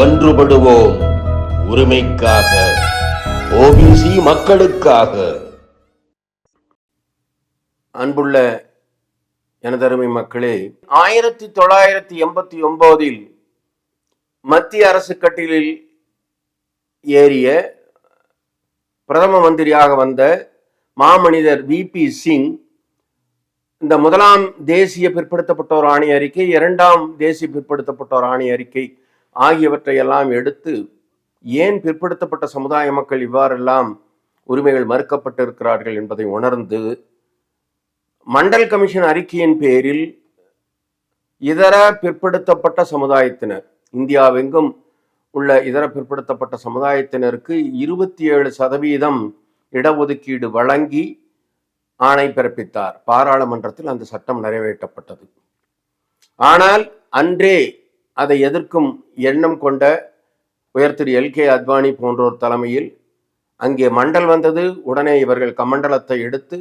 ஒன்றுபடுவோம் உரிமைக்காக, ஓபிசி மக்களுக்காக. அன்புள்ள எனதருமை மக்களே, 1989 மத்திய அரசு கட்டிலில் ஏறிய பிரதம மந்திரியாக வந்த மாமனிதர் விபி சிங் இந்த முதலாம் தேசிய பிற்படுத்தப்பட்டோர் ஆணைய அறிக்கை, இரண்டாம் தேசிய பிற்படுத்தப்பட்டோர் ஆணைய அறிக்கை ஆகியவற்றை எல்லாம் எடுத்து ஏன் பிற்படுத்தப்பட்ட சமுதாய மக்கள் இவ்வாறெல்லாம் உரிமைகள் மறுக்கப்பட்டிருக்கிறார்கள் என்பதை உணர்ந்து மண்டல் கமிஷன் அறிக்கையின் பேரில் இதர பிற்படுத்தப்பட்ட சமுதாயத்தினர், இந்தியாவெங்கும் உள்ள இதர பிற்படுத்தப்பட்ட சமுதாயத்தினருக்கு 27% இடஒதுக்கீடு வழங்கி ஆணை பிறப்பித்தார். பாராளுமன்றத்தில் அந்த சட்டம் நிறைவேற்றப்பட்டது. ஆனால் அன்றே அதை எதிர்க்கும் எண்ணம் கொண்ட உயர் திரு எல்கே அத்வானி போன்றோர் தலைமையில் அங்கே மண்டல் வந்தது. உடனே இவர்கள் கமண்டலத்தை எடுத்து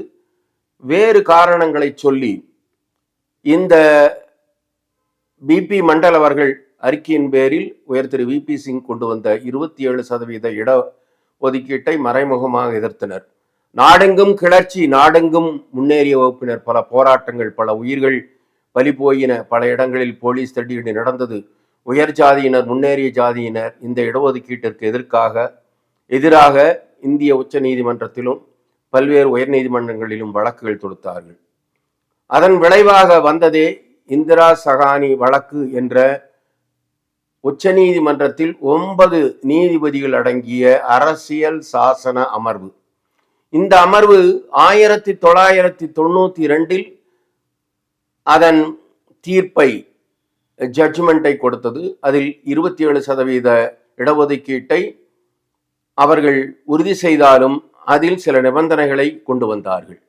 வேறு காரணங்களை சொல்லி இந்த பிபி மண்டல் அவர்கள் அறிக்கையின் பேரில் உயர் திரு விபி சிங் கொண்டு வந்த 27% இட ஒதுக்கீட்டை மறைமுகமாக எதிர்த்தனர். நாடெங்கும் கிளர்ச்சி, நாடெங்கும் முன்னேறிய வகுப்பினர், பல போராட்டங்கள், பல உயிர்கள் பலி போயின, பல இடங்களில் போலீஸ் தடியடி நடந்தது. உயர் ஜாதியினர், முன்னேறிய ஜாதியினர் இந்த இடஒதுக்கீட்டிற்கு எதிராக இந்திய உச்ச நீதிமன்றத்திலும் பல்வேறு உயர் நீதிமன்றங்களிலும் வழக்குகள் தொடுத்தார்கள். அதன் விளைவாக வந்ததே இந்திரா சகானி வழக்கு என்ற உச்ச நீதிமன்றத்தில் 9 நீதிபதிகள் அடங்கிய அரசியல் சாசன அமர்வு. இந்த அமர்வு 1992 அதன் தீர்ப்பை, ஜட்ஜ்மெண்டை கொடுத்தது. அதில் 27% இடஒதுக்கீட்டை அவர்கள் உறுதி செய்தாலும் அதில் சில நிபந்தனைகளை கொண்டு வந்தார்கள்.